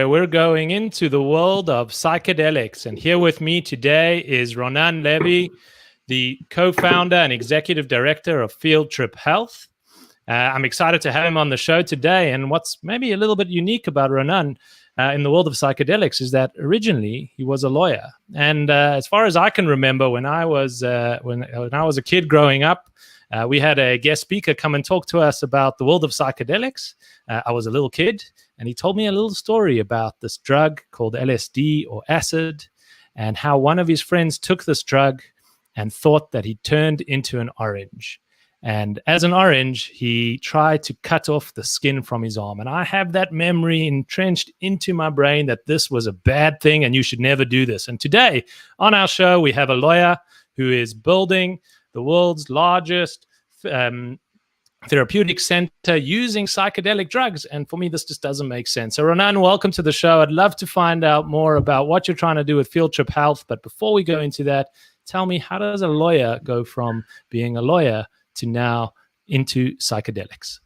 We're going into the world of psychedelics. And here with me today is Ronan Levy, the co-founder and executive director of Field Trip Health. I'm excited to have him on the show today. And what's maybe a little bit unique about Ronan in the world of psychedelics is that originally he was a lawyer. And as far as I can remember, when I was a kid growing up, we had a guest speaker come and talk to us about the world of psychedelics. I was a little kid, and he told me a little story about this drug called LSD or acid, and how one of his friends took this drug and thought that he turned into an orange. And as an orange, he tried to cut off the skin from his arm. And I have that memory entrenched into my brain that this was a bad thing and you should never do this. And today on our show, we have a lawyer who is building the world's largest therapeutic center using psychedelic drugs. And for me, this just doesn't make sense. So Ronan, welcome to the show. I'd love to find out more about what you're trying to do with Field Trip Health. But before we go into that, tell me, how does a lawyer go from being a lawyer to now into psychedelics?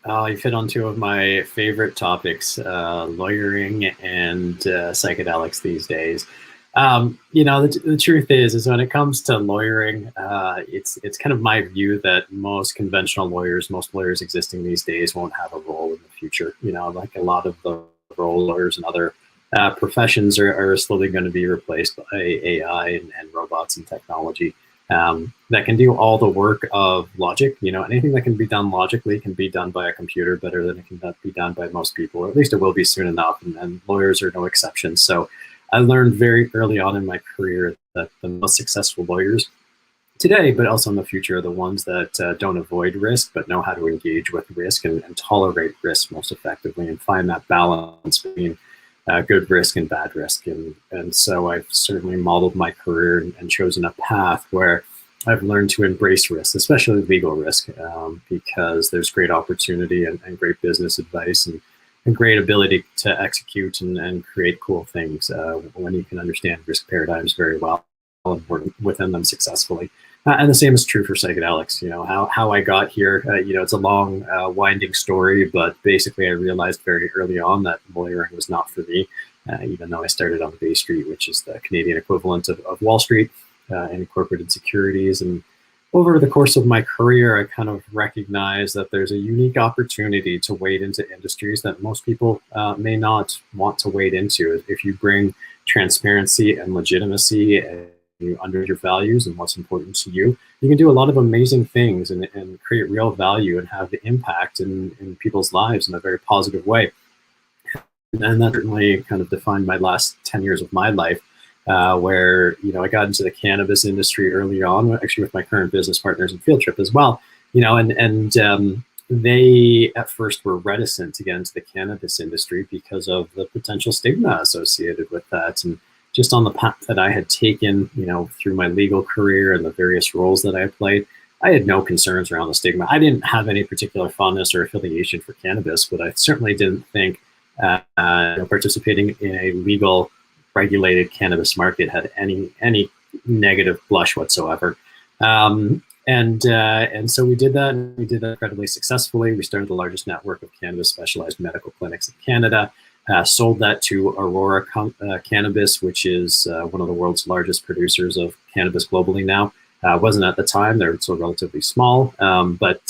You fit on two of my favorite topics, lawyering and psychedelics these days. The truth is when it comes to lawyering, it's kind of my view that most conventional lawyers, most lawyers existing these days won't have a role in the future. Like a lot of the role lawyers and other professions are slowly going to be replaced by AI and robots and technology that can do all the work of logic. Anything that can be done logically can be done by a computer better than it can be done by most people, or at least it will be soon enough, and lawyers are no exception. So I learned very early on in my career that the most successful lawyers today, but also in the future, are the ones that don't avoid risk, but know how to engage with risk and tolerate risk most effectively and find that balance between good risk and bad risk. And so I've certainly modeled my career and chosen a path where I've learned to embrace risk, especially legal risk, because there's great opportunity and great business advice and great ability to execute and create cool things when you can understand risk paradigms very well and work within them successfully. And the same is true for psychedelics. How I got here, it's a long, winding story, but basically I realized very early on that lawyering was not for me, even though I started on Bay Street, which is the Canadian equivalent of Wall Street, and incorporated securities. And over the course of my career, I kind of recognized that there's a unique opportunity to wade into industries that most people may not want to wade into. If you bring transparency and legitimacy and you under your values and what's important to you, you can do a lot of amazing things and create real value and have the impact in people's lives in a very positive way. And that certainly kind of defined my last 10 years of my life. Where I got into the cannabis industry early on, actually with my current business partners in Field Trip as well. They at first were reticent to get into the cannabis industry because of the potential stigma associated with that, and just on the path that I had taken, through my legal career and the various roles that I played, I had no concerns around the stigma. I didn't have any particular fondness or affiliation for cannabis, but I certainly didn't think participating in a legal regulated cannabis market had any negative blush whatsoever. And so we did that, and we did that incredibly successfully. We started the largest network of cannabis specialized medical clinics in Canada, sold that to Aurora Cannabis, which is one of the world's largest producers of cannabis globally now. Wasn't at the time, they're still relatively small, but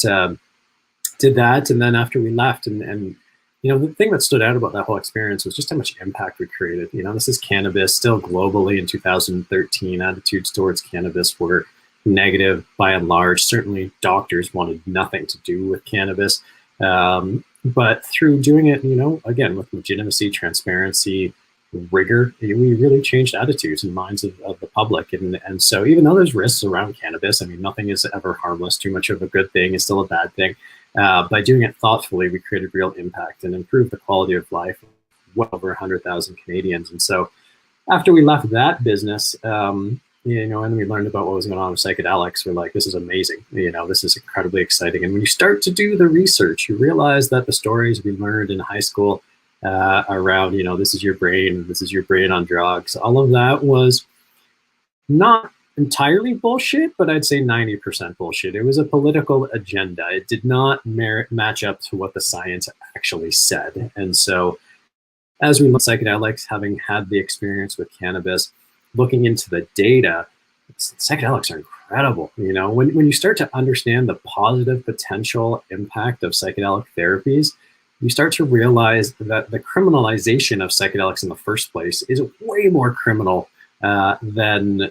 did that. And then after we left, and the thing that stood out about that whole experience was just how much impact we created. This is cannabis. Still globally in 2013, attitudes towards cannabis were negative by and large. Certainly doctors wanted nothing to do with cannabis. But through doing it, again, with legitimacy, transparency, rigor, we really changed attitudes and minds of the public. And so even though there's risks around cannabis, nothing is ever harmless. Too much of a good thing is still a bad thing. By doing it thoughtfully, we created real impact and improved the quality of life of well over 100,000 Canadians. And so after we left that business, and we learned about what was going on with psychedelics, we're like, this is amazing. This is incredibly exciting. And when you start to do the research, you realize that the stories we learned in high school around, this is your brain on drugs, all of that was not entirely bullshit, but I'd say 90% bullshit. It was a political agenda. It did not match up to what the science actually said. And so as we look at psychedelics, having had the experience with cannabis, looking into the data, psychedelics are incredible. You know, when you start to understand the positive potential impact of psychedelic therapies, you start to realize that the criminalization of psychedelics in the first place is way more criminal than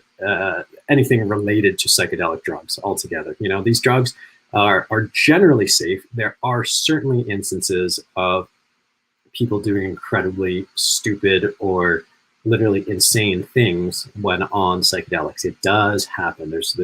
anything related to psychedelic drugs altogether. You know, these drugs are generally safe. There are certainly instances of people doing incredibly stupid or literally insane things when on psychedelics. It does happen. There's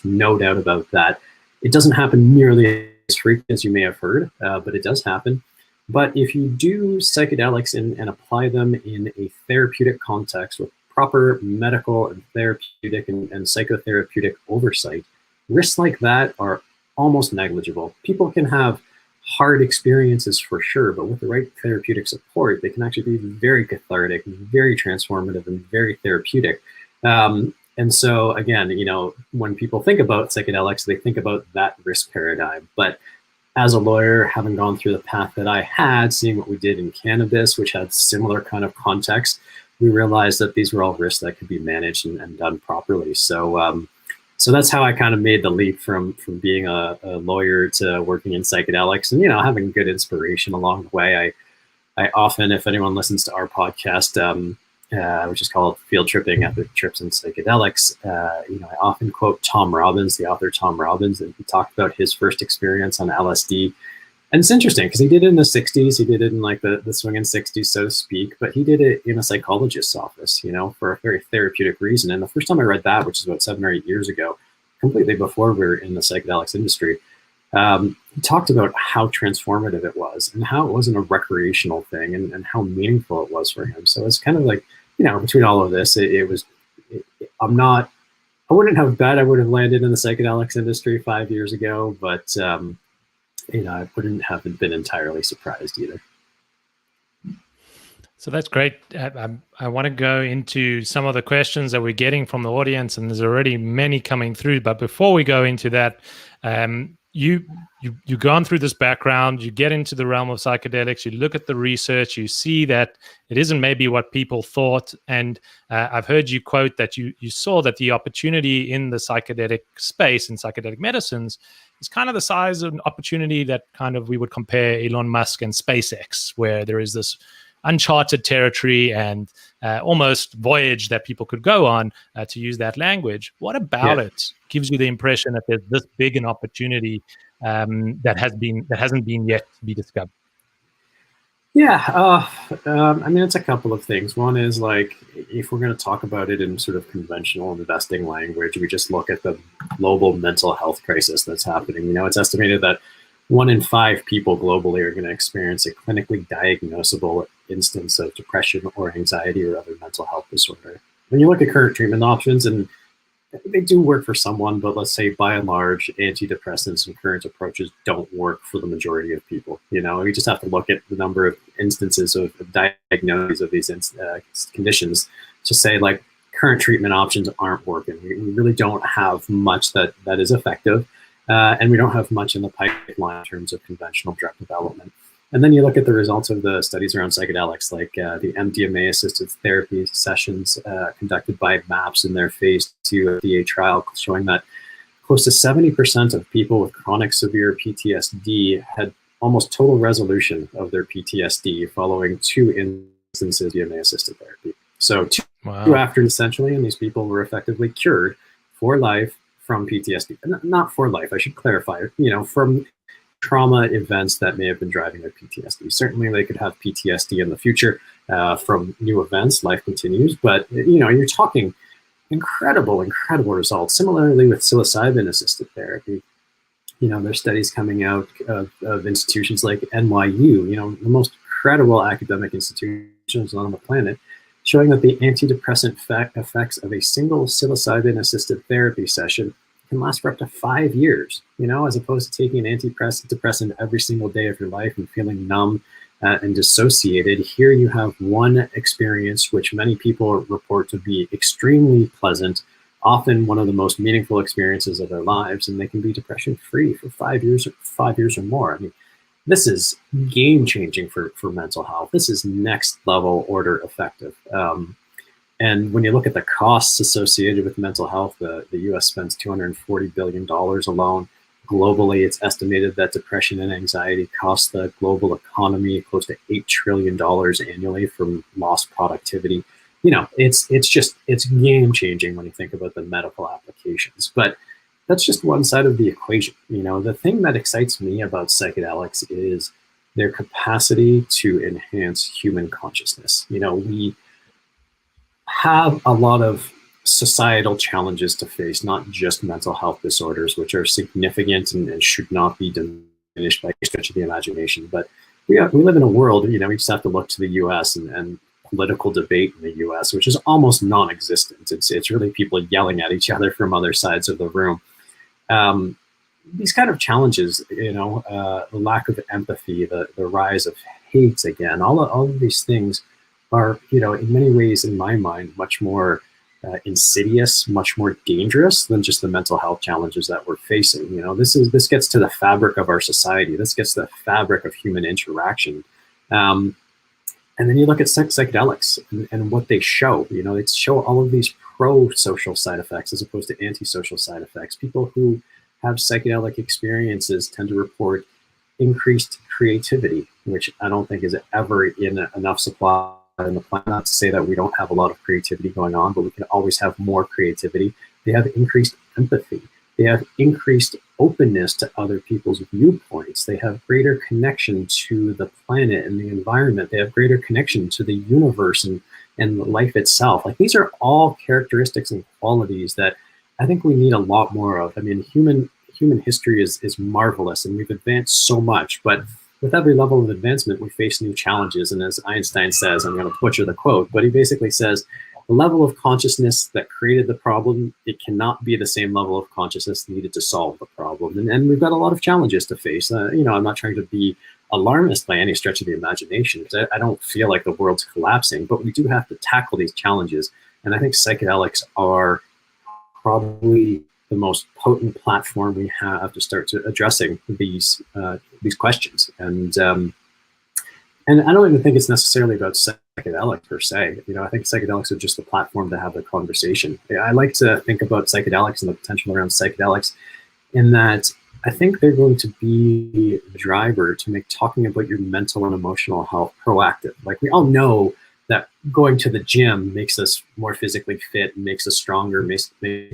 no doubt about that. It doesn't happen nearly as frequently as you may have heard, but it does happen. But if you do psychedelics and apply them in a therapeutic context with proper medical and therapeutic and psychotherapeutic oversight, risks like that are almost negligible. People can have hard experiences for sure, but with the right therapeutic support, they can actually be very cathartic, very transformative, and very therapeutic. And so again, you know, when people think about psychedelics, they think about that risk paradigm. But as a lawyer, having gone through the path that I had, seeing what we did in cannabis, which had similar kind of context, we realized that these were all risks that could be managed and done properly. So so that's how I kind of made the leap from being a lawyer to working in psychedelics, and, you know, having good inspiration along the way. I often, if anyone listens to our podcast, which is called Field Tripping, Epic Trips and Psychedelics, you know, I often quote Tom Robbins, the author Tom Robbins, and he talked about his first experience on LSD. And it's interesting because he did it in the 60s. He did it in like the swinging 60s, so to speak, but he did it in a psychologist's office, you know, for a very therapeutic reason. And the first time I read that, which is about 7 or 8 years ago, completely before we were in the psychedelics industry, he talked about how transformative it was and how it wasn't a recreational thing and how meaningful it was for him. So it's kind of like, you know, between all of this, I wouldn't have bet I would have landed in the psychedelics industry 5 years ago, but you know, I wouldn't have been entirely surprised either. So that's great. I want to go into some of the questions that we're getting from the audience, and there's already many coming through. But before we go into that, you've gone through this background, you get into the realm of psychedelics, you look at the research, you see that it isn't maybe what people thought. And I've heard you quote that you saw that the opportunity in the psychedelic space, in psychedelic medicines, is kind of the size of an opportunity that kind of we would compare Elon Musk and SpaceX, where there is this uncharted territory and almost voyage that people could go on, to use that language. What about it gives you the impression that there's this big an opportunity that hasn't been yet to be discovered? Yeah, I mean, it's a couple of things. One is, like, if we're going to talk about it in sort of conventional investing language, we just look at the global mental health crisis that's happening. You know, it's estimated that 1 in 5 people globally are going to experience a clinically diagnosable instance of depression or anxiety or other mental health disorder. When you look at current treatment options, and they do work for someone, but let's say by and large, antidepressants and current approaches don't work for the majority of people. You know, we just have to look at the number of instances of diagnoses of these conditions to say, like, current treatment options aren't working. We really don't have much that is effective. And we don't have much in the pipeline in terms of conventional drug development. And then you look at the results of the studies around psychedelics, like the MDMA-assisted therapy sessions conducted by MAPS in their phase 2 FDA trial, showing that close to 70% of people with chronic severe PTSD had almost total resolution of their PTSD following 2 instances of MDMA-assisted therapy. So two after, essentially, and these people were effectively cured for life from PTSD. Not for life, I should clarify, you know, from trauma events that may have been driving their PTSD. Certainly they could have PTSD in the future from new events, life continues, but, you know, you're talking incredible results. Similarly with psilocybin-assisted therapy, you know, there's studies coming out of institutions like NYU, you know, the most credible academic institutions on the planet, showing that the antidepressant effects of a single psilocybin-assisted therapy session can last for up to 5 years, you know, as opposed to taking an antidepressant every single day of your life and feeling numb and dissociated. Here you have one experience which many people report to be extremely pleasant, often one of the most meaningful experiences of their lives, and they can be depression-free for 5 years or more. I mean, this is game changing for mental health. This is next level order effective. And when you look at the costs associated with mental health, the US spends $240 billion alone. Globally, it's estimated that depression and anxiety cost the global economy close to $8 trillion annually from lost productivity. You know, it's game changing when you think about the medical applications. But that's just one side of the equation. You know, the thing that excites me about psychedelics is their capacity to enhance human consciousness. You know, we have a lot of societal challenges to face, not just mental health disorders, which are significant and should not be diminished by any stretch of the imagination. But we live in a world, you know, we just have to look to the US and political debate in the US, which is almost non-existent. It's really people yelling at each other from other sides of the room. These kind of challenges, you know, the lack of empathy, the rise of hate again, all of these things are, you know, in many ways, in my mind, much more insidious, much more dangerous than just the mental health challenges that we're facing. You know, this gets to the fabric of our society. This gets to the fabric of human interaction. And then you look at psychedelics and what they show. You know, they show all of these pro-social side effects as opposed to anti-social side effects. People who have psychedelic experiences tend to report increased creativity, which I don't think is ever in enough supply in the planet. Not to say that we don't have a lot of creativity going on, but we can always have more creativity. They have increased empathy. They have increased openness to other people's viewpoints. They have greater connection to the planet and the environment. They have greater connection to the universe and life itself. Like, these are all characteristics and qualities that I think we need a lot more of. I mean, human history is marvelous, and we've advanced so much, but with every level of advancement, we face new challenges. And as Einstein says, I'm going to butcher the quote, but he basically says, the level of consciousness that created the problem, it cannot be the same level of consciousness needed to solve the problem. And we've got a lot of challenges to face. You know, I'm not trying to be alarmist by any stretch of the imagination, because I don't feel like the world's collapsing, but we do have to tackle these challenges. And I think psychedelics are probably the most potent platform we have to start to addressing these questions. And I don't even think it's necessarily about psychedelics per se. You know, I think psychedelics are just a platform to have the conversation. I like to think about psychedelics and the potential around psychedelics in that I think they're going to be the driver to make talking about your mental and emotional health proactive. Like, we all know that going to the gym makes us more physically fit, makes us stronger, makes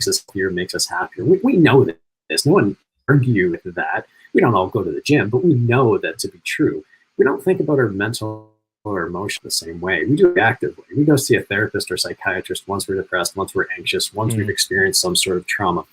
us healthier, makes us happier. We know this. No one argues with that. We don't all go to the gym, but we know that to be true. We don't think about our mental or emotion the same way. We do it actively. We go see a therapist or psychiatrist once we're depressed, once we're anxious, once we've experienced some sort of trauma.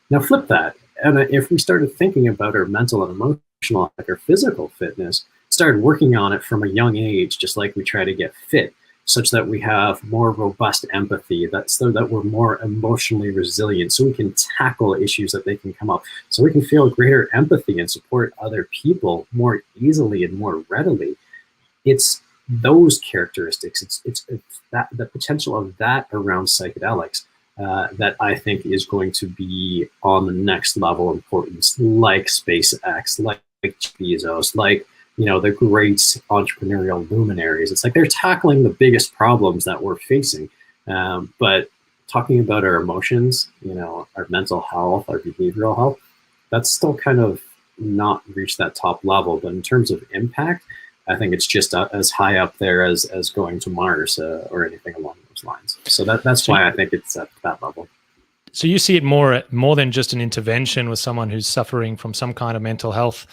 Now flip that. And if we started thinking about our mental and emotional, like our physical fitness, started working on it from a young age, just like we try to get fit, such that we have more robust empathy, so that we're more emotionally resilient, so we can tackle issues that they can come up, so we can feel greater empathy and support other people more easily and more readily. It's those characteristics, it's that the potential of that around psychedelics that I think is going to be on the next level of importance, like SpaceX, like Bezos, like, you know, the great entrepreneurial luminaries. It's like they're tackling the biggest problems that we're facing. But talking about our emotions, you know, our mental health, our behavioral health, that's still kind of not reached that top level. But in terms of impact, I think it's just as high up there as going to Mars or anything along those lines. So that's why I think it's at that level. So you see it more than just an intervention with someone who's suffering from some kind of mental health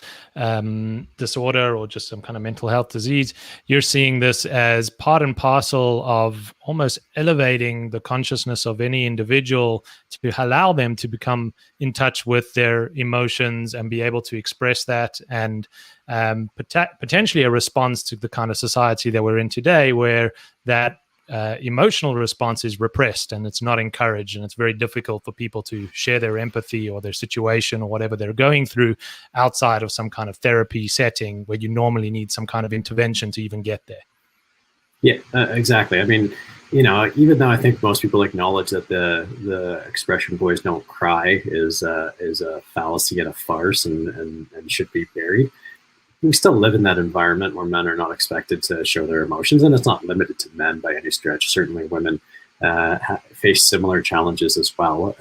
disorder or just some kind of mental health disease. You're seeing this as part and parcel of almost elevating the consciousness of any individual to allow them to become in touch with their emotions and be able to express that, and potentially a response to the kind of society that we're in today, where that emotional response is repressed and it's not encouraged, and it's very difficult for people to share their empathy or their situation or whatever they're going through outside of some kind of therapy setting where you normally need some kind of intervention to even get there. Yeah, exactly. I mean, you know, even though I think most people acknowledge that the expression "boys don't cry" is a fallacy and a farce and should be buried, we still live in that environment where men are not expected to show their emotions, and it's not limited to men by any stretch. Certainly women face similar challenges as well.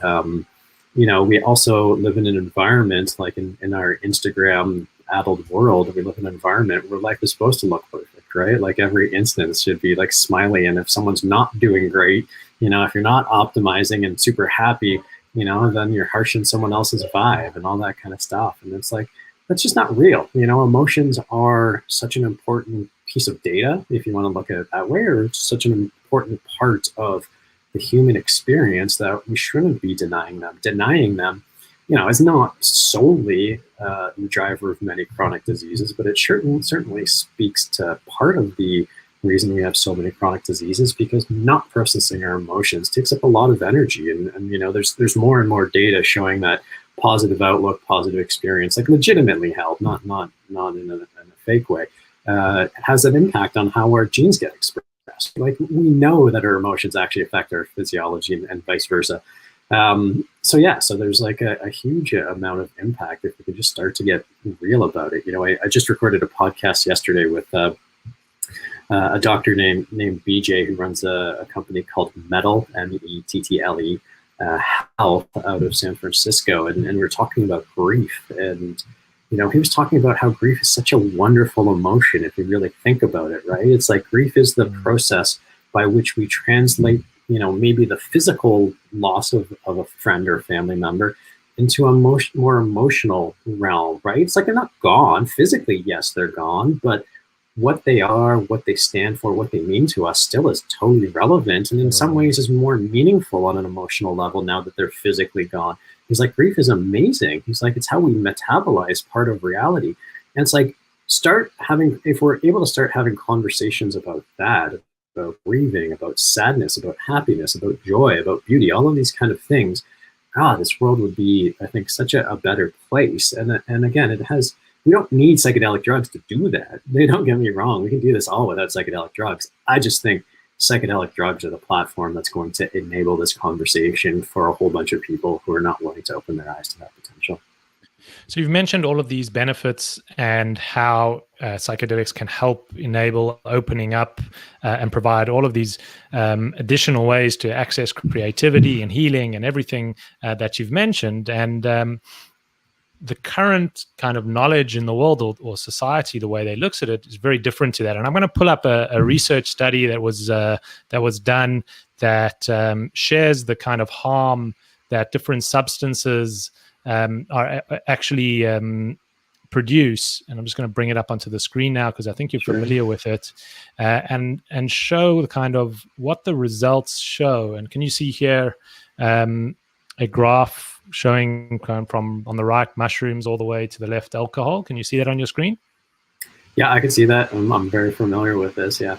We also live in an environment, like in our Instagram addled world, we live in an environment where life is supposed to look perfect, right? Like every instance should be like smiley, and if someone's not doing great, if you're not optimizing and super happy, then you're harshing someone else's vibe and all that kind of stuff. And it's like, that's just not real. Emotions are such an important piece of data, if you want to look at it that way, or it's such an important part of the human experience that we shouldn't be denying them. Denying them, is not solely the driver of many chronic diseases, but it certainly speaks to part of the reason we have so many chronic diseases, because not processing our emotions takes up a lot of energy. And there's more and more data showing that positive outlook, positive experience, like legitimately held, not in a fake way, has an impact on how our genes get expressed. Like, we know that our emotions actually affect our physiology and vice versa. So there's like a huge amount of impact if we can just start to get real about it. I just recorded a podcast yesterday with a doctor named BJ, who runs a company called Mettle, METTLE, Health, out of San Francisco, and we're talking about grief. And he was talking about how grief is such a wonderful emotion if you really think about it, right? It's like grief is the process by which we translate, maybe the physical loss of a friend or family member into a more emotional realm, right? It's like they're not gone physically. Yes, they're gone, but what they are, what they stand for, what they mean to us still is totally relevant, and in some ways is more meaningful on an emotional level now that they're physically gone. He's like, grief is amazing. He's like, it's how we metabolize part of reality. And it's like, if we're able to start having conversations about that, about grieving, about sadness, about happiness, about joy, about beauty, all of these kind of things, this world would be, I think, such a better place. And again, we don't need psychedelic drugs to do that. Don't get me wrong. We can do this all without psychedelic drugs. I just think psychedelic drugs are the platform that's going to enable this conversation for a whole bunch of people who are not willing to open their eyes to that potential. So you've mentioned all of these benefits and how psychedelics can help enable opening up and provide all of these additional ways to access creativity and healing and everything that you've mentioned. And the current kind of knowledge in the world or society, the way they looks at it, is very different to that. And I'm going to pull up a research study that was done that shares the kind of harm that different substances are actually produce. And I'm just going to bring it up onto the screen now because I think you're familiar with it, and show the kind of what the results show. And can you see here a graph showing from on the right mushrooms all the way to the left alcohol? Can you see that on your screen? Yeah, I can see that. I'm very familiar with this. Yeah.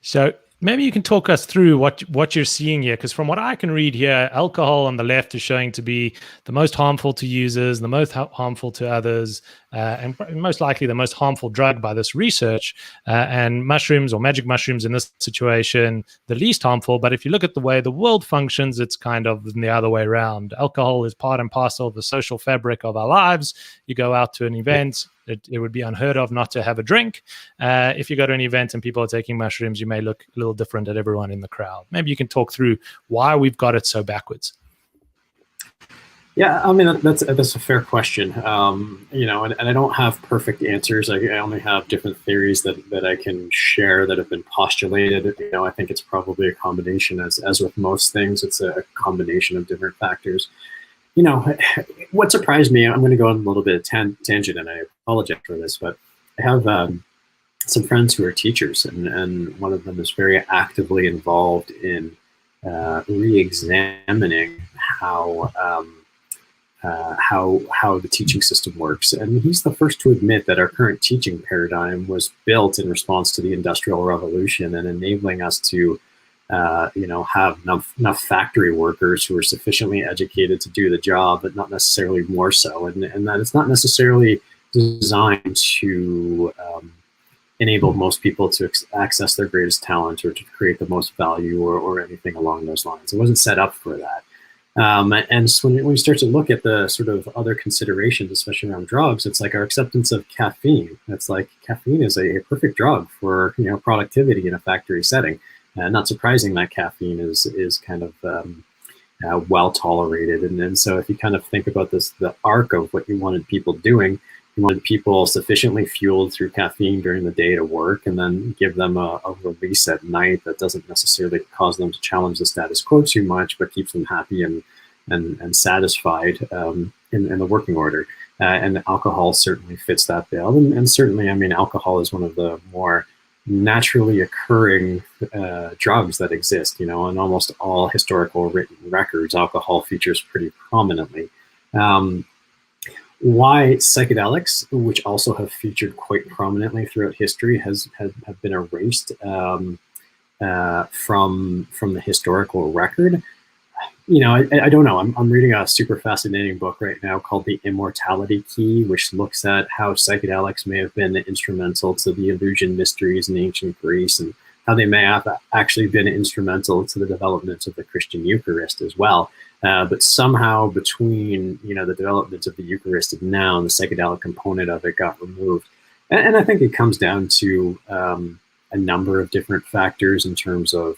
So maybe you can talk us through what you're seeing here, because from what I can read here, alcohol on the left is showing to be the most harmful to users, the most harmful to others, and most likely the most harmful drug by this research. And mushrooms, or magic mushrooms in this situation, the least harmful. But if you look at the way the world functions, it's kind of the other way around. Alcohol is part and parcel of the social fabric of our lives. You go out to an event, it would be unheard of not to have a drink. If you go to an event and people are taking mushrooms, you may look a little different at everyone in the crowd. Maybe you can talk through why we've got it so backwards. Yeah, I mean, that's a fair question. And I don't have perfect answers. I only have different theories that I can share that have been postulated. I think it's probably a combination, as with most things, it's a combination of different factors. What surprised me, I'm going to go on a little bit of tangent, and I apologize for this, but I have some friends who are teachers, and one of them is very actively involved in re-examining how the teaching system works. And he's the first to admit that our current teaching paradigm was built in response to the Industrial Revolution and enabling us to have enough factory workers who are sufficiently educated to do the job, but not necessarily more so. And that it's not necessarily designed to enable most people to access their greatest talent or to create the most value or anything along those lines. It wasn't set up for that. And so when we start to look at the sort of other considerations, especially around drugs, it's like our acceptance of caffeine. It's like caffeine is a perfect drug for productivity in a factory setting. Not surprising that caffeine is kind of well tolerated. And so if you kind of think about this, the arc of what you wanted people doing, you wanted people sufficiently fueled through caffeine during the day to work, and then give them a release at night that doesn't necessarily cause them to challenge the status quo too much, but keeps them happy and satisfied in the working order. And alcohol certainly fits that bill. And certainly, I mean, alcohol is one of the more naturally occurring drugs that exist. In almost all historical written records, alcohol features pretty prominently. Why psychedelics, which also have featured quite prominently throughout history, have been erased from the historical record. I don't know. I'm reading a super fascinating book right now called The Immortality Key, which looks at how psychedelics may have been instrumental to the illusion mysteries in ancient Greece, and how they may have actually been instrumental to the development of the Christian Eucharist as well. But somehow between the development of the Eucharist and now, the psychedelic component of it got removed. And I think it comes down to a number of different factors in terms of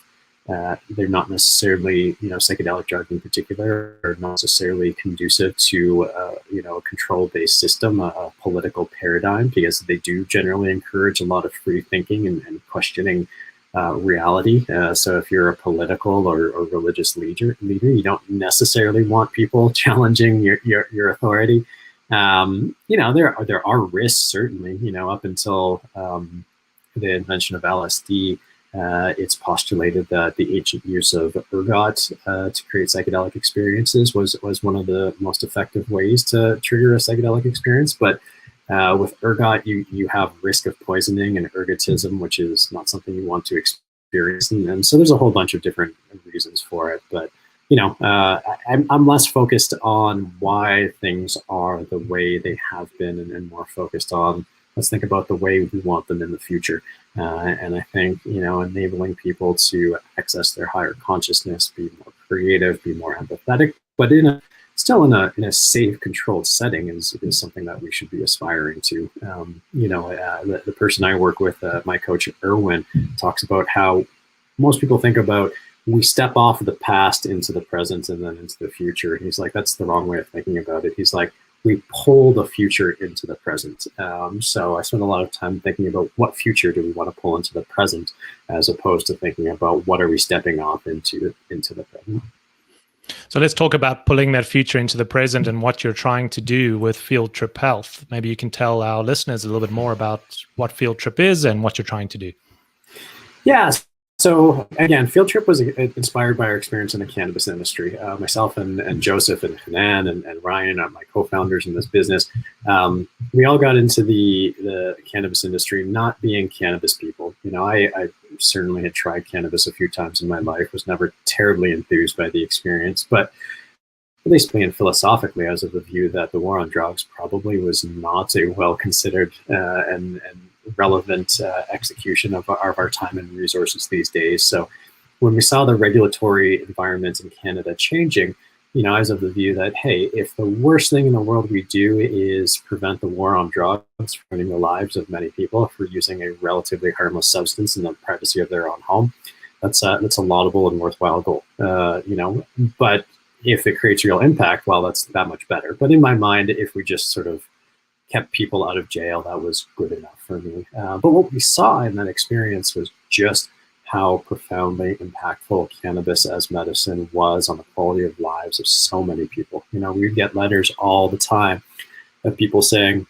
they're not necessarily, psychedelic drugs in particular are not necessarily conducive to, a control-based system, a political paradigm, because they do generally encourage a lot of free thinking and questioning reality. So if you're a political or religious leader, you don't necessarily want people challenging your authority. There are risks, certainly, up until the invention of LSD. It's postulated that the ancient use of ergot to create psychedelic experiences was one of the most effective ways to trigger a psychedelic experience. But with ergot, you have risk of poisoning and ergotism, which is not something you want to experience. And so there's a whole bunch of different reasons for it. But I'm less focused on why things are the way they have been, and more focused on, let's think about the way we want them in the future. And I think, enabling people to access their higher consciousness, be more creative, be more empathetic, but still in a safe, controlled setting is something that we should be aspiring to. The person I work with, my coach, Erwin, talks about how most people think about, we step off of the past into the present and then into the future. And he's like, that's the wrong way of thinking about it. He's like, we pull the future into the present. So I spend a lot of time thinking about what future do we want to pull into the present, as opposed to thinking about what are we stepping off into the present. So let's talk about pulling that future into the present and what you're trying to do with Field Trip Health. Maybe you can tell our listeners a little bit more about what Field Trip is and what you're trying to do. Yeah. So again, Field Trip was inspired by our experience in the cannabis industry. Myself and Joseph and Hanan and Ryan are my co-founders in this business. We all got into the cannabis industry not being cannabis people. I certainly had tried cannabis a few times in my life, was never terribly enthused by the experience, but basically and philosophically, I was of the view that the war on drugs probably was not a well-considered and relevant execution of our time and resources these days. So when we saw the regulatory environment in Canada changing, I was of the view that, hey, if the worst thing in the world we do is prevent the war on drugs from ruining the lives of many people for using a relatively harmless substance in the privacy of their own home, that's a laudable and worthwhile goal. But if it creates real impact, well, that's that much better. But in my mind, if we just sort of kept people out of jail, that was good enough for me. But what we saw in that experience was just how profoundly impactful cannabis as medicine was on the quality of lives of so many people. We'd get letters all the time of people saying,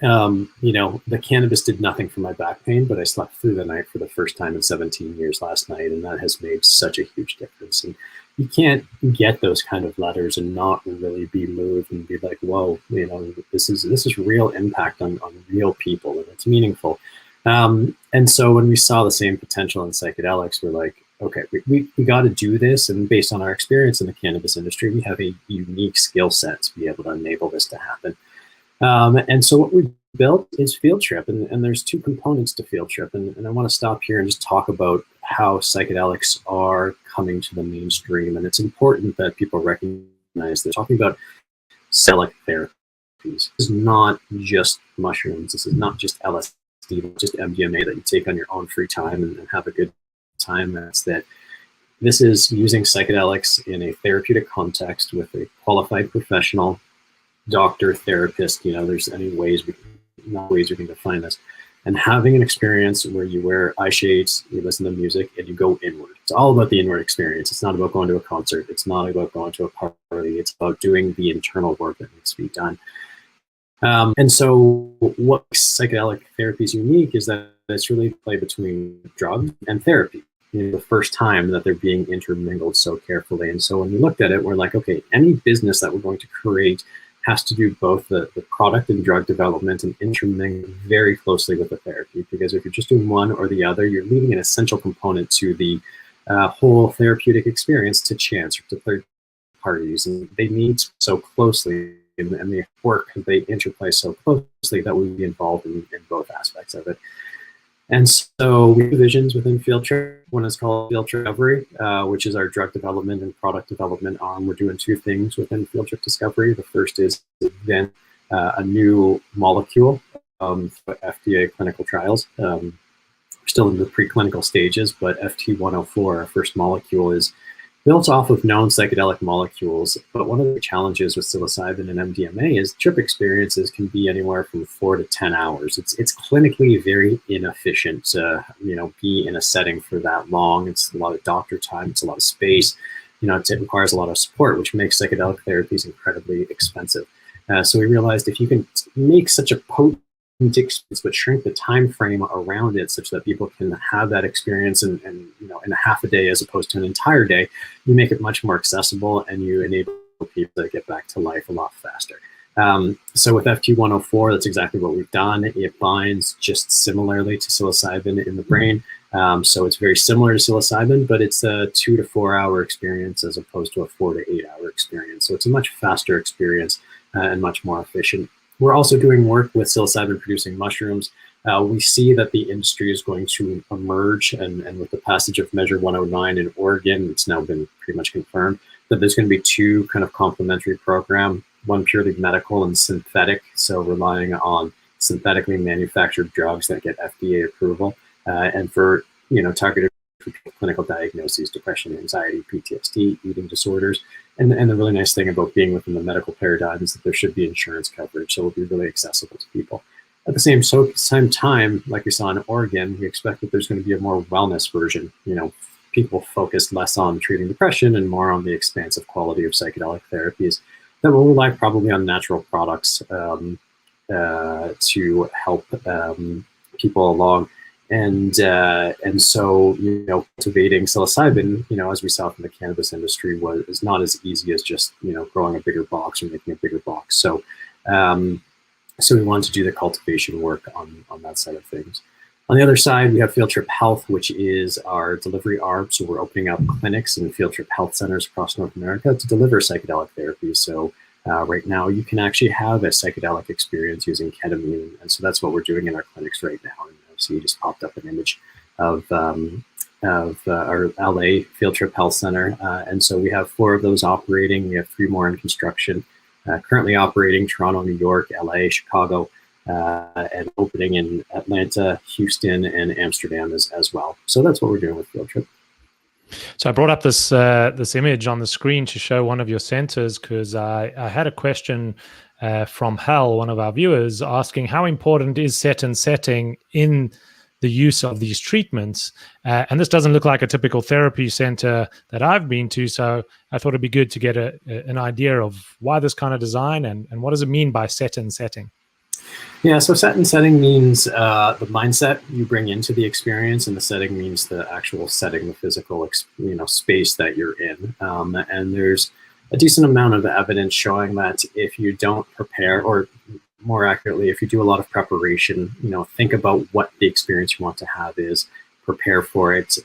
the cannabis did nothing for my back pain, but I slept through the night for the first time in 17 years last night, and that has made such a huge difference. And you can't get those kind of letters and not really be moved and be like, whoa, this is real impact on real people, and it's meaningful. And so when we saw the same potential in psychedelics, we're like, okay, we got to do this. And based on our experience in the cannabis industry, we have a unique skill set to be able to enable this to happen. And so what we built is Field Trip, and there's two components to Field Trip. And I want to stop here and just talk about how psychedelics are coming to the mainstream. And it's important that people recognize they're talking about psychedelic therapies. This is not just mushrooms. This is not just LSD, just MDMA that you take on your own free time and have a good time. That's that. This is using psychedelics in a therapeutic context with a qualified professional, doctor, therapist. There's any ways we can define this. And having an experience where you wear eye shades, you listen to music, and you go inward. It's all about the inward experience. It's not about going to a concert. It's not about going to a party. It's about doing the internal work that needs to be done. And so what makes psychedelic therapies unique is that it's really play between drug and therapy. The first time that they're being intermingled so carefully. And so when we looked at it, we're like, okay, any business that we're going to create has to do both the product and drug development and intermingle very closely with the therapy. Because if you're just doing one or the other, you're leaving an essential component to the whole therapeutic experience to chance or to third parties. And they need so closely, and they work, they interplay so closely that we would be involved in both aspects of it. And so we have divisions within Field Trip. One is called Field Trip Discovery, which is our drug development and product development arm. We're doing two things within Field Trip Discovery. The first is then a new molecule for FDA clinical trials. We're still in the preclinical stages, but FT104, our first molecule, is built off of known psychedelic molecules. But one of the challenges with psilocybin and MDMA is trip experiences can be anywhere from 4 to 10 hours. It's clinically very inefficient to be in a setting for that long. It's a lot of doctor time. It's a lot of space. It requires a lot of support, which makes psychedelic therapies incredibly expensive. So we realized if you can make such a potent experience, but shrink the time frame around it such that people can have that experience in a half a day as opposed to an entire day, you make it much more accessible and you enable people to get back to life a lot faster. So with FT104, that's exactly what we've done. It binds just similarly to psilocybin in the brain. So it's very similar to psilocybin, but it's a 2 to 4 hour experience as opposed to a 4 to 8 hour experience. So it's a much faster experience and much more efficient. We're also doing work with psilocybin-producing mushrooms. We see that the industry is going to emerge, and with the passage of Measure 109 in Oregon, it's now been pretty much confirmed that there's going to be two kind of complementary programs, one purely medical and synthetic, so relying on synthetically manufactured drugs that get FDA approval, and for targeted clinical diagnoses, depression, anxiety, PTSD, eating disorders. And the really nice thing about being within the medical paradigm is that there should be insurance coverage, so it'll be really accessible to people. At the same time, like we saw in Oregon, we expect that there's going to be a more wellness version. People focus less on treating depression and more on the expansive quality of psychedelic therapies that will rely probably on natural products to help people along. And so cultivating psilocybin, as we saw from the cannabis industry, is not as easy as just growing a bigger box or making a bigger box. So so we wanted to do the cultivation work on that side of things. On the other side, we have Field Trip Health, which is our delivery arm. So we're opening up clinics and Field Trip Health centers across North America to deliver psychedelic therapies. So right now, you can actually have a psychedelic experience using ketamine, and so that's what we're doing in our clinics right now. So you just popped up an image of our LA Field Trip Health Center. And so we have 4 of those operating. We have 3 more in construction, currently operating Toronto, New York, LA, Chicago, and opening in Atlanta, Houston, and Amsterdam as well. So that's what we're doing with Field Trip. So I brought up this this image on the screen to show one of your centers because I had a question from Hal, one of our viewers, asking how important is set and setting in the use of these treatments. And this doesn't look like a typical therapy center that I've been to, so I thought it'd be good to get an idea of why this kind of design and what does it mean by set and setting? Yeah, so set and setting means the mindset you bring into the experience, and the setting means the actual setting, the physical space that you're in. And there's a decent amount of evidence showing that if you don't prepare, or more accurately, if you do a lot of preparation, think about what the experience you want to have is, prepare for it,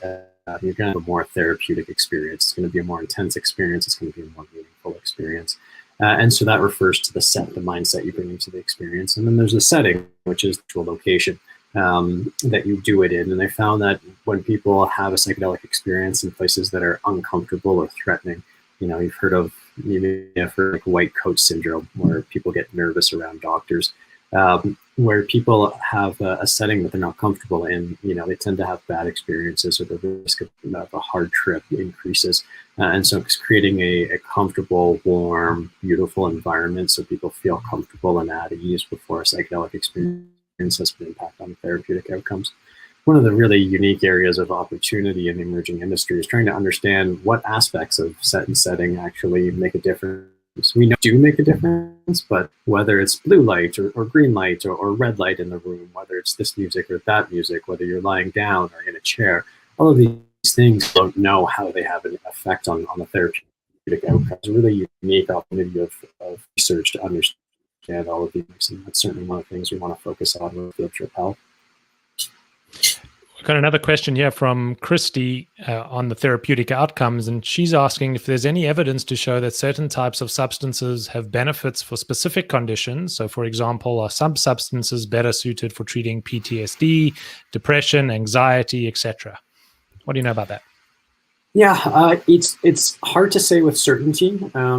you're going to have a more therapeutic experience. It's going to be a more intense experience. It's going to be a more meaningful experience. And so that refers to the mindset you bring into the experience. And then there's the setting, which is to a location. that you do it in. And they found that when people have a psychedelic experience in places that are uncomfortable or threatening, you've heard of like white coat syndrome, where people get nervous around doctors, where people have a setting that they're not comfortable in, they tend to have bad experiences, or the risk of a hard trip increases. And so it's creating a comfortable, warm, beautiful environment so people feel comfortable and at ease before a psychedelic experience has an impact on therapeutic outcomes. One of the really unique areas of opportunity in the emerging industry is trying to understand what aspects of set and setting actually make a difference. We know do make a difference, but whether it's blue light or green light or red light in the room, whether it's this music or that music, whether you're lying down or in a chair, all of these things don't know how they have an effect on the therapeutic outcomes. It's a really unique opportunity of research to understand all of these, and that's certainly one of the things we want to focus on with field trip health. We've got another question here from Christy on the therapeutic outcomes, and she's asking if there's any evidence to show that certain types of substances have benefits for specific conditions. So, for example, are some substances better suited for treating PTSD, depression, anxiety, etc.? What do you know about that? Yeah, it's hard to say with certainty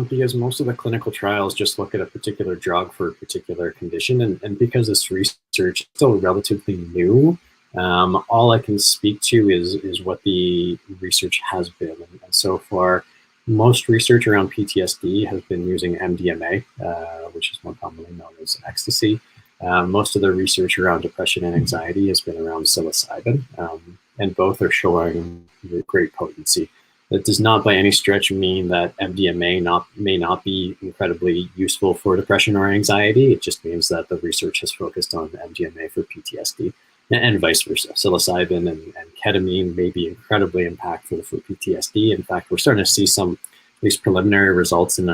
because most of the clinical trials just look at a particular drug for a particular condition, and because this research is still relatively new, all I can speak to is what the research has been. And so far, most research around PTSD has been using MDMA, which is more commonly known as ecstasy. Most of the research around depression and anxiety has been around psilocybin, and both are showing great potency. That does not by any stretch mean that MDMA may not be incredibly useful for depression or anxiety. It just means that the research has focused on MDMA for PTSD. And vice versa. Psilocybin and ketamine may be incredibly impactful for PTSD. In fact, we're starting to see some, at least preliminary results in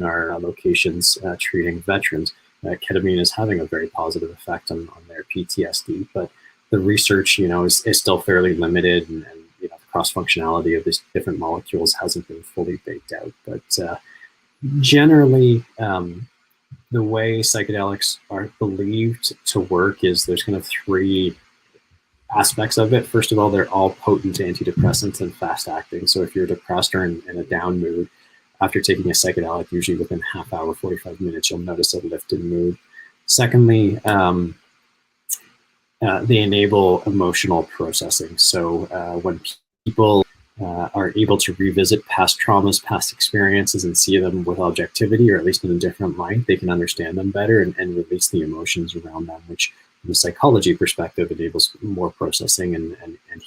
our locations treating veterans. Ketamine is having a very positive effect on their PTSD, but the research, is still fairly limited, and the cross-functionality of these different molecules hasn't been fully baked out. But generally, the way psychedelics are believed to work is there's kind of three aspects of it. First of all, they're all potent antidepressants and fast acting. So if you're depressed or in a down mood, after taking a psychedelic, usually within half hour, 45 minutes, you'll notice a lift in mood. Secondly, they enable emotional processing. So when people are able to revisit past traumas, past experiences, and see them with objectivity, or at least in a different light, they can understand them better and release the emotions around them, which from a psychology perspective enables more processing and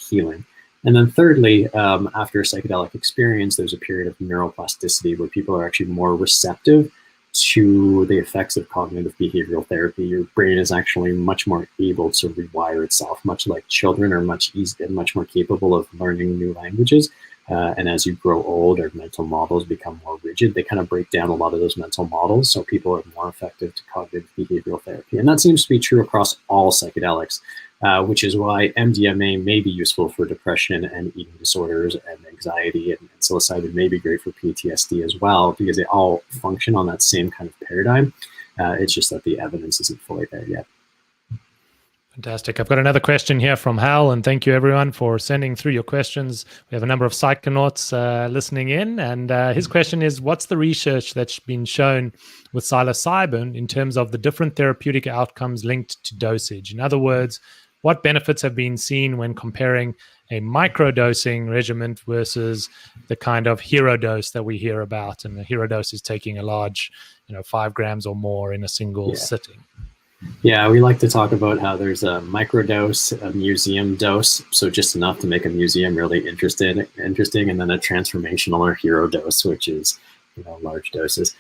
healing. And then thirdly, after a psychedelic experience, there's a period of neuroplasticity where people are actually more receptive to the effects of cognitive behavioral therapy. Your brain is actually much more able to rewire itself, much like children are much more capable of learning new languages. And as you grow old, our mental models become more rigid. They kind of break down a lot of those mental models, so people are more effective to cognitive behavioral therapy. And that seems to be true across all psychedelics, which is why MDMA may be useful for depression and eating disorders and anxiety, and psilocybin may be great for PTSD as well, because they all function on that same kind of paradigm. It's just that the evidence isn't fully there yet. Fantastic. I've got another question here from Hal, and thank you everyone for sending through your questions. We have a number of psychonauts listening in, and his question is, what's the research that's been shown with psilocybin in terms of the different therapeutic outcomes linked to dosage? In other words, what benefits have been seen when comparing a microdosing regimen versus the kind of hero dose that we hear about? And the hero dose is taking a large, 5 grams or more in a single sitting. Yeah, we like to talk about how there's a microdose, a museum dose, so just enough to make a museum really interesting, and then a transformational or hero dose, which is large doses.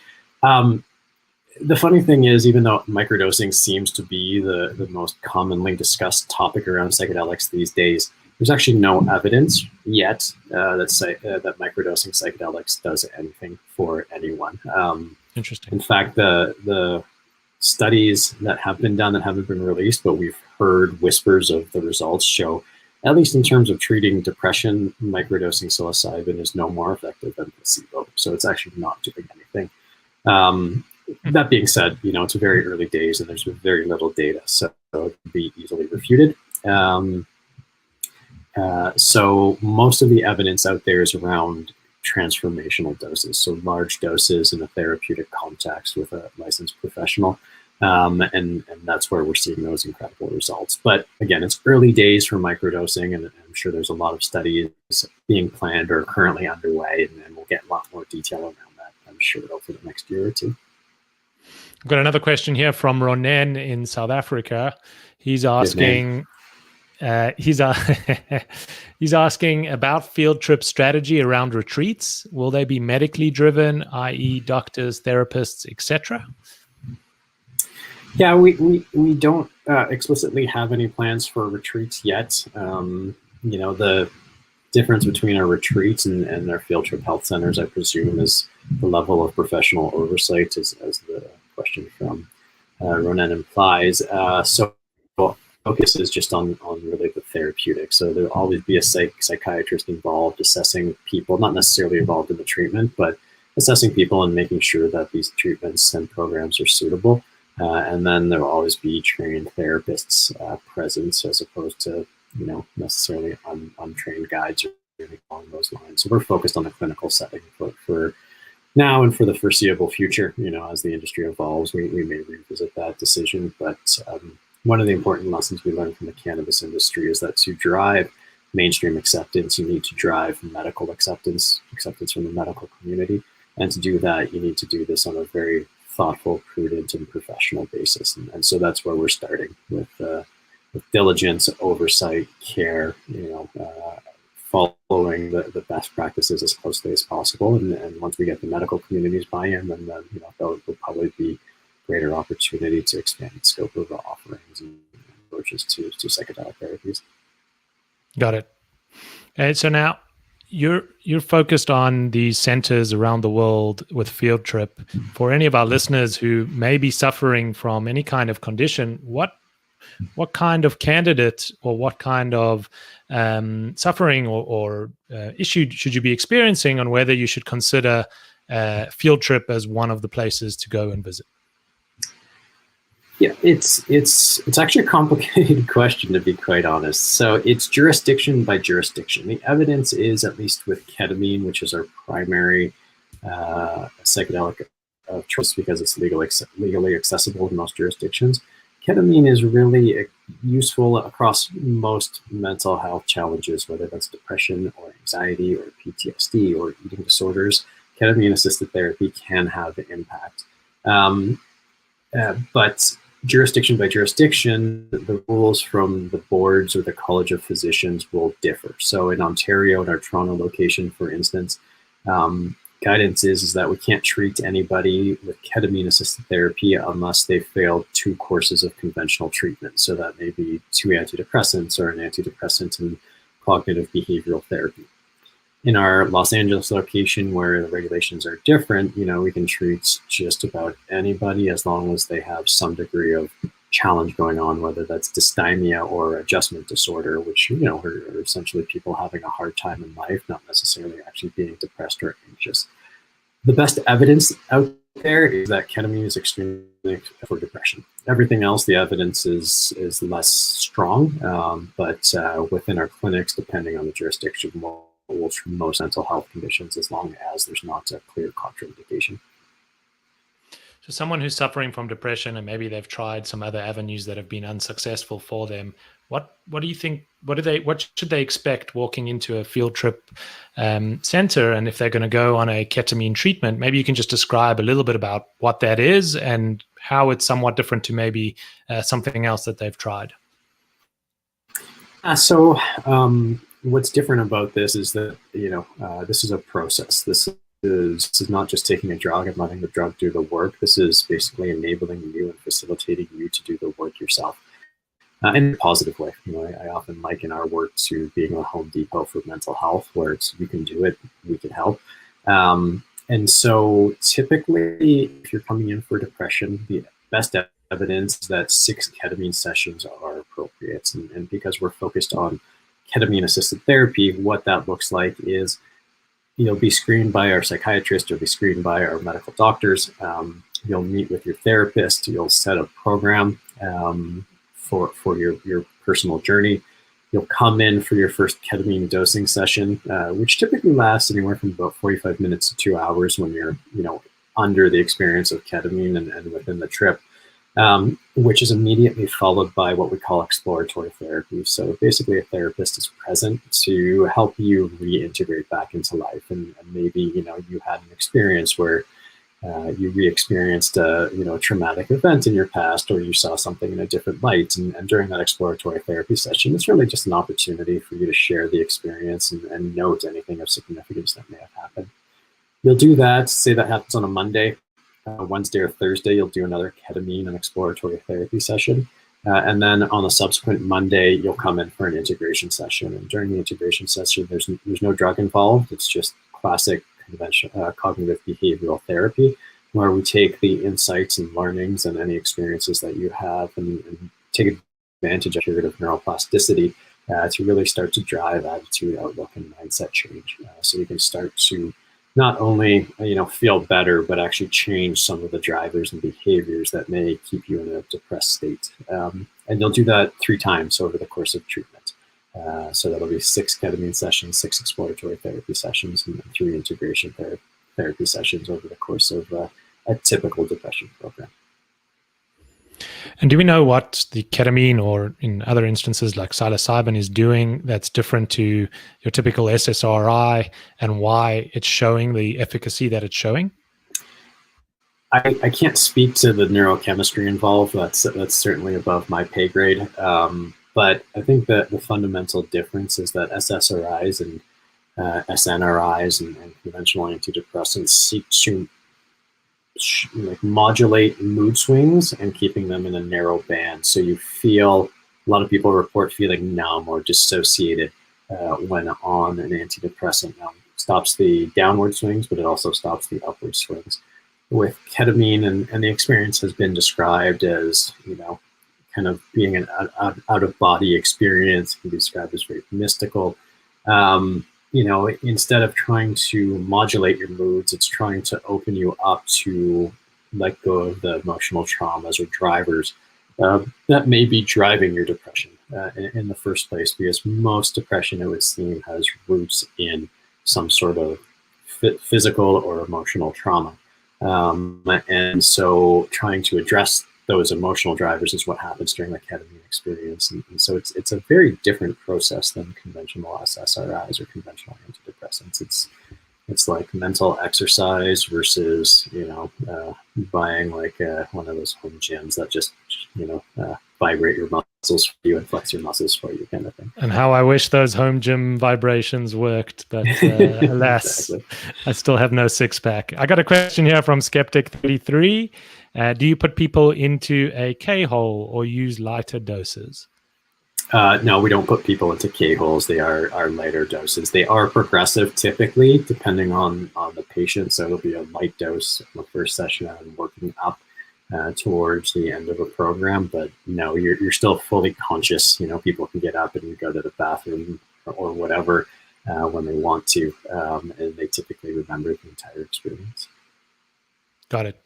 The funny thing is, even though microdosing seems to be the most commonly discussed topic around psychedelics these days, there's actually no evidence yet that microdosing psychedelics does anything for anyone. Interesting. In fact, the studies that have been done that haven't been released, but we've heard whispers of the results show, at least in terms of treating depression, microdosing psilocybin is no more effective than placebo. So it's actually not doing anything. That being said, it's very early days and there's very little data, so it can be easily refuted. So most of the evidence out there is around transformational doses, so large doses in a therapeutic context with a licensed professional. And that's where we're seeing those incredible results. But again, it's early days for microdosing, and I'm sure there's a lot of studies being planned or currently underway, and we'll get a lot more detail around that, I'm sure, over the next year or two. I've got another question here from Ronan in South Africa. He's asking, he's asking about field trip strategy around retreats. Will they be medically driven, i.e., doctors, therapists, etc.? Yeah, we don't explicitly have any plans for retreats yet. The difference between our retreats and our field trip health centers, I presume, is the level of professional oversight, as the question from Ronan implies. So focus is just on really the therapeutic. So there'll always be a psychiatrist involved assessing people, not necessarily involved in the treatment, but assessing people and making sure that these treatments and programs are suitable. And then there will always be trained therapists present, as opposed to necessarily untrained guides or anything along those lines. So we're focused on the clinical setting for now and for the foreseeable future. As the industry evolves, we may revisit that decision. But one of the important lessons we learned from the cannabis industry is that to drive mainstream acceptance, you need to drive medical acceptance from the medical community. And to do that, you need to do this on a very thoughtful, prudent, and professional basis. And so that's where we're starting with diligence, oversight, care, following the best practices as closely as possible. And once we get the medical community's buy-in, then there'll probably be greater opportunity to expand the scope of offerings and approaches to psychedelic therapies. Got it. And so now you're focused on these centers around the world with Field Trip. For any of our listeners who may be suffering from any kind of condition, what kind of candidate or what kind of suffering or issue should you be experiencing on whether you should consider Field Trip as one of the places to go and visit? Yeah, it's actually a complicated question, to be quite honest. So it's jurisdiction by jurisdiction. The evidence is, at least with ketamine, which is our primary psychedelic of choice because it's legally accessible in most jurisdictions. Ketamine is really useful across most mental health challenges, whether that's depression or anxiety or PTSD or eating disorders. Ketamine-assisted therapy can have an impact. But jurisdiction by jurisdiction, the rules from the boards or the College of Physicians will differ. So in Ontario, in our Toronto location, for instance, guidance is that we can't treat anybody with ketamine-assisted therapy unless they've failed 2 courses of conventional treatment. So that may be 2 antidepressants or an antidepressant and cognitive behavioral therapy. In our Los Angeles location, where the regulations are different, we can treat just about anybody as long as they have some degree of challenge going on, whether that's dysthymia or adjustment disorder, which, are essentially people having a hard time in life, not necessarily actually being depressed or anxious. The best evidence out there is that ketamine is extremely for depression. Everything else, the evidence is less strong, but within our clinics, depending on the jurisdiction, we'll treat most mental health conditions as long as there's not a clear contraindication. So someone who's suffering from depression and maybe they've tried some other avenues that have been unsuccessful for them, what do you think, what should they expect walking into a Field Trip center? And if they're going to go on a ketamine treatment, maybe you can just describe a little bit about what that is and how it's somewhat different to maybe something else that they've tried. What's different about this is that, this is a process. This is not just taking a drug and letting the drug do the work. This is basically enabling you and facilitating you to do the work yourself in a positive way. I often liken our work to being a Home Depot for mental health, where you can do it, we can help. And so typically, if you're coming in for depression, the best evidence is that 6 ketamine sessions are appropriate. And because we're focused on ketamine-assisted therapy, what that looks like is, be screened by our psychiatrist or be screened by our medical doctors. you'll meet with your therapist, you'll set a program for your personal journey. You'll come in for your first ketamine dosing session, which typically lasts anywhere from about 45 minutes to 2 hours when you're, under the experience of ketamine and within the trip, which is immediately followed by what we call exploratory therapy. So basically a therapist is present to help you reintegrate back into life. And maybe, you had an experience where you re-experienced a traumatic event in your past, or you saw something in a different light. And during that exploratory therapy session, it's really just an opportunity for you to share the experience and note anything of significance that may have happened. You'll do that, say that happens on a Monday. Wednesday or Thursday, you'll do another ketamine and exploratory therapy session. And then on a subsequent Monday, you'll come in for an integration session. And during the integration session, there's no drug involved. It's just classic conventional cognitive behavioral therapy, where we take the insights and learnings and any experiences that you have and take advantage of a period of neuroplasticity to really start to drive attitude, outlook, and mindset change. So you can start to not only feel better, but actually change some of the drivers and behaviors that may keep you in a depressed state. And you'll do that 3 times over the course of treatment. So that'll be 6 ketamine sessions, 6 exploratory therapy sessions, and 3 integration therapy sessions over the course of a typical depression program. And do we know what the ketamine, or in other instances like psilocybin, is doing that's different to your typical SSRI, and why it's showing the efficacy that it's showing? I can't speak to the neurochemistry involved. That's certainly above my pay grade. But I think that the fundamental difference is that SSRIs and SNRIs and conventional antidepressants seek to modulate mood swings and keeping them in a narrow band. So you feel, a lot of people report feeling numb or dissociated when on an antidepressant. Now, it stops the downward swings, but it also stops the upward swings. With ketamine, and the experience has been described as, kind of being an out-of-body experience. It can be described as very mystical. Instead of trying to modulate your moods, it's trying to open you up to let go of the emotional traumas or drivers that may be driving your depression in the first place, because most depression, it would seem, has roots in some sort of physical or emotional trauma. And so trying to address those emotional drivers is what happens during the ketamine experience. And so it's a very different process than conventional SSRIs or conventional antidepressants. It's like mental exercise versus, buying like one of those home gyms that just, vibrate your muscles for you and flex your muscles for you, kind of thing. And how I wish those home gym vibrations worked, but alas, exactly. I still have no 6-pack. I got a question here from Skeptic33. Do you put people into a K-hole or use lighter doses? No, we don't put people into K-holes. They are lighter doses. They are progressive typically, depending on the patient. So it'll be a light dose in the first session and working up towards the end of a program. But no, you're still fully conscious. People can get up and go to the bathroom or whatever when they want to, and they typically remember the entire experience. Got it.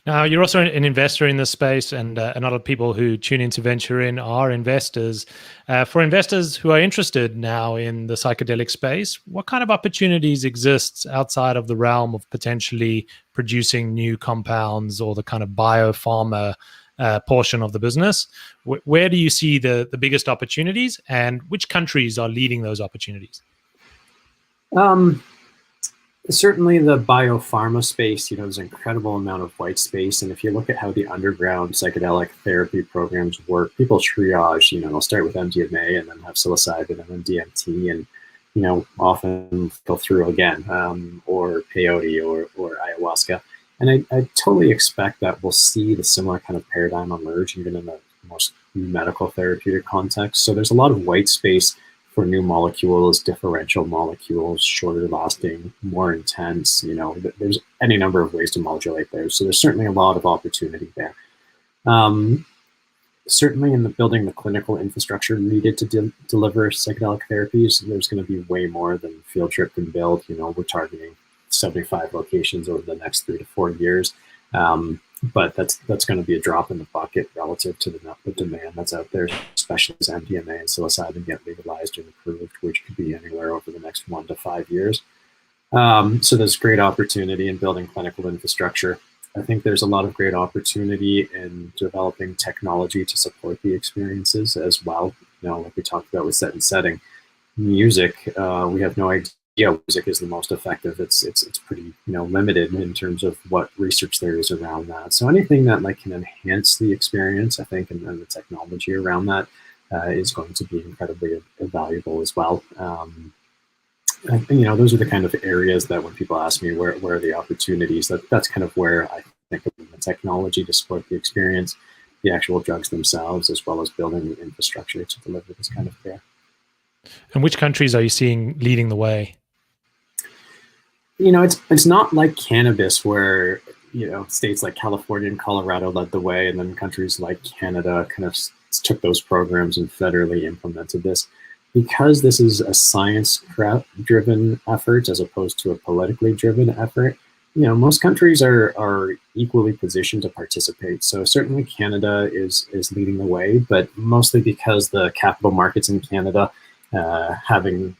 Now, you're also an investor in this space, and a lot of people who tune into Venture In are investors. For investors who are interested now in the psychedelic space, what kind of opportunities exists outside of the realm of potentially producing new compounds or the kind of biopharma portion of the business? Where do you see the biggest opportunities, and which countries are leading those opportunities? Certainly the biopharma space, there's an incredible amount of white space. And if you look at how the underground psychedelic therapy programs work, people triage, they'll start with MDMA and then have psilocybin and then DMT and, often go through again, or peyote or ayahuasca. And I totally expect that we'll see the similar kind of paradigm emerge even in the most medical therapeutic context. So there's a lot of white space for new molecules, differential molecules, shorter lasting, more intense. There's any number of ways to modulate those. So there's certainly a lot of opportunity there. Certainly in building the clinical infrastructure needed to deliver psychedelic therapies, there's going to be way more than Field Trip can build. We're targeting 75 locations over the next 3 to 4 years. but that's going to be a drop in the bucket relative to the demand that's out there, especially as MDMA and psilocybin get legalized and approved, which could be anywhere over the next 1 to 5 years. So there's great opportunity in building clinical infrastructure. I think there's a lot of great opportunity in developing technology to support the experiences as well. Like we talked about with set and setting, music, we have no idea music is the most effective. It's pretty limited in terms of what research there is around that. So anything that can enhance the experience, I think, and the technology around that is going to be incredibly valuable as well. Those are the kind of areas that when people ask me where are the opportunities, that's kind of where I think of the technology to support the experience, the actual drugs themselves, as well as building the infrastructure to deliver this kind of care. And which countries are you seeing leading the way? It's not like cannabis where, states like California and Colorado led the way, and then countries like Canada kind of took those programs and federally implemented this. Because this is a science-driven effort as opposed to a politically driven effort, most countries are equally positioned to participate. So certainly Canada is leading the way, but mostly because the capital markets in Canada, having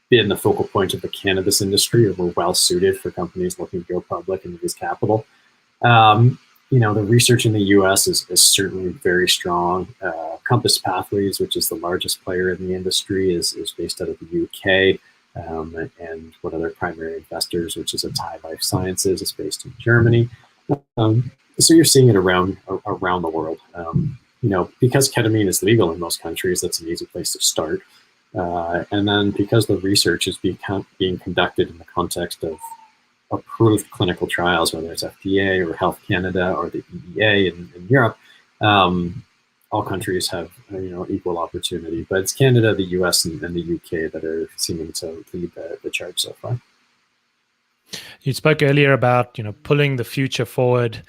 been the focal point of the cannabis industry, were well suited for companies looking to go public and raise capital. The research in the U.S. is certainly very strong. Compass Pathways, which is the largest player in the industry, is based out of the UK. And one of their primary investors, which is Atai Life Sciences, is based in Germany. So you're seeing it around the world. Because ketamine is legal in most countries, that's an easy place to start. And then because the research is being conducted in the context of approved clinical trials, whether it's FDA or Health Canada or the EEA in Europe, all countries have equal opportunity. But it's Canada, the US, and the UK that are seeming to lead the charge so far. You spoke earlier about pulling the future forward.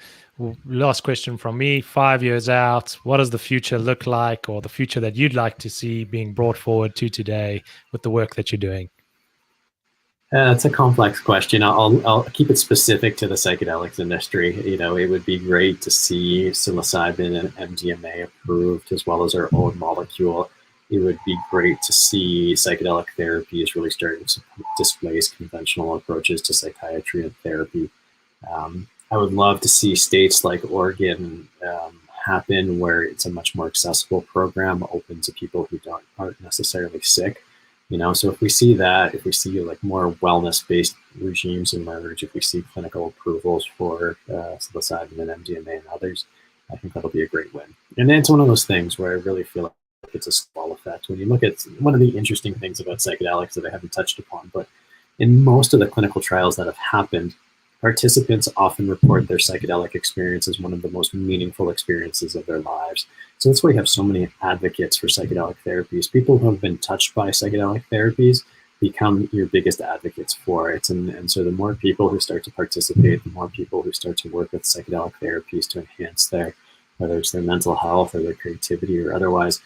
Last question from me: 5 years out, what does the future look like, or the future that you'd like to see being brought forward to today with the work that you're doing? It's a complex question. I'll keep it specific to the psychedelics industry. It would be great to see psilocybin and MDMA approved, as well as our own molecule. It would be great to see psychedelic therapies really starting to displace conventional approaches to psychiatry and therapy. I would love to see states like Oregon happen, where it's a much more accessible program, open to people who aren't necessarily sick. So if we see that, if we see more wellness-based regimes emerge, if we see clinical approvals for psilocybin and MDMA and others, I think that'll be a great win. And then it's one of those things where I really feel like it's a snowball effect. When you look at one of the interesting things about psychedelics that I haven't touched upon, but in most of the clinical trials that have happened, participants often report their psychedelic experience as one of the most meaningful experiences of their lives. So that's why we have so many advocates for psychedelic therapies. People who have been touched by psychedelic therapies become your biggest advocates for it. And so the more people who start to participate, the more people who start to work with psychedelic therapies to enhance whether it's their mental health or their creativity or otherwise,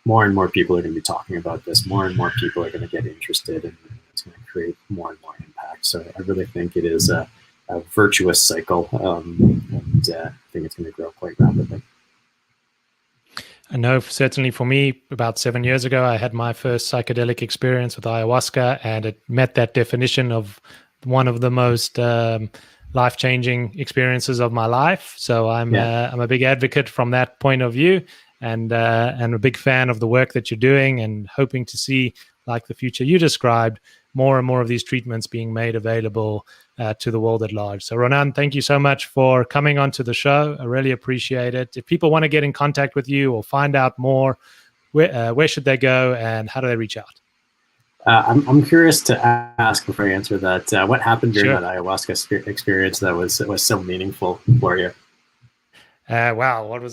more and more people are going to be talking about this. More and more people are going to get interested, and it's going to create more and more impact. So I really think it is a virtuous cycle, and I think it's going to grow quite rapidly. I know certainly for me, about 7 years ago, I had my first psychedelic experience with ayahuasca, and it met that definition of one of the most life-changing experiences of my life. So I'm a big advocate from that point of view, and a big fan of the work that you're doing, and hoping to see, like the future you described, more and more of these treatments being made available to the world at large. So Ronan, thank you so much for coming onto the show. I really appreciate it. If people want to get in contact with you or find out more, where should they go, and how do they reach out? I'm curious to ask, before I answer that, what happened during that ayahuasca experience that was so meaningful for you? Well,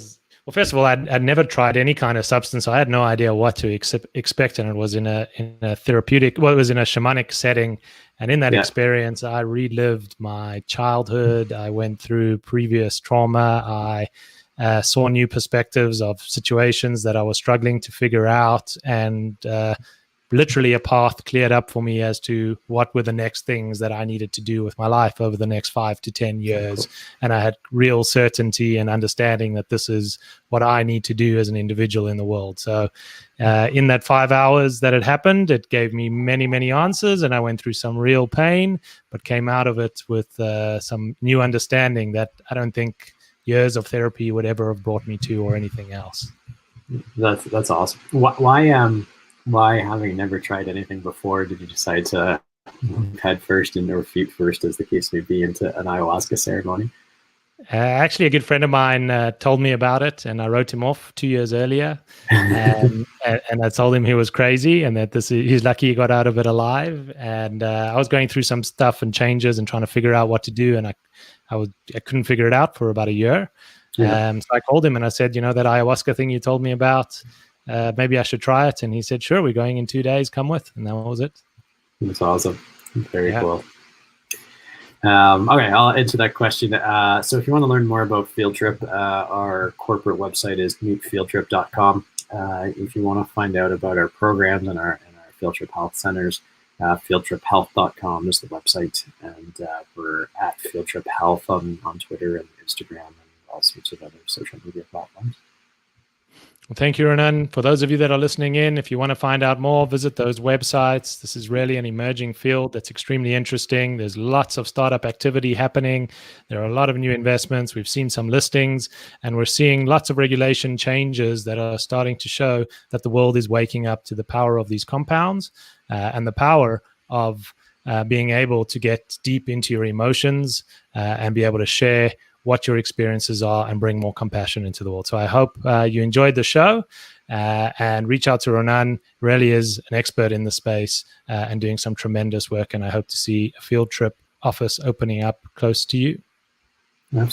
first of all, I'd never tried any kind of substance, so I had no idea what to expect, and it was in a therapeutic, it was in a shamanic setting, and in that experience, I relived my childhood. I went through previous trauma. I saw new perspectives of situations that I was struggling to figure out, and literally a path cleared up for me as to what were the next things that I needed to do with my life over the next 5 to 10 years. And I had real certainty and understanding that this is what I need to do as an individual in the world. So in that 5 hours that it happened, it gave me many, many answers, and I went through some real pain, but came out of it with some new understanding that I don't think years of therapy would ever have brought me to, or anything else. That's awesome. Why, having never tried anything before, did you decide to head first or feet first, as the case may be, into an ayahuasca ceremony? Actually, a good friend of mine told me about it, and I wrote him off 2 years earlier. And I told him he was crazy, and that he's lucky he got out of it alive. And I was going through some stuff and changes and trying to figure out what to do, and I couldn't figure it out for about a year. Yeah. So I called him and I said, that ayahuasca thing you told me about, maybe I should try it. And he said, sure, we're going in 2 days, come with. And that was it. That's awesome. Very cool. Okay, I'll answer that question. So if you want to learn more about Field Trip, our corporate website is meetfieldtrip.com. If you want to find out about our programs and our Field Trip Health Centers, fieldtriphealth.com is the website. And we're at Field Trip Health on Twitter and Instagram and all sorts of other social media platforms. Well, thank you, Ronan. For those of you that are listening in, if you want to find out more, visit those websites. This is really an emerging field that's extremely interesting. There's lots of startup activity happening. There are a lot of new investments. We've seen some listings, and we're seeing lots of regulation changes that are starting to show that the world is waking up to the power of these compounds and the power of being able to get deep into your emotions and be able to share what your experiences are and bring more compassion into the world. So I hope you enjoyed the show and reach out to Ronan. Really is an expert in the space and doing some tremendous work. And I hope to see a Field Trip office opening up close to you. Absolutely.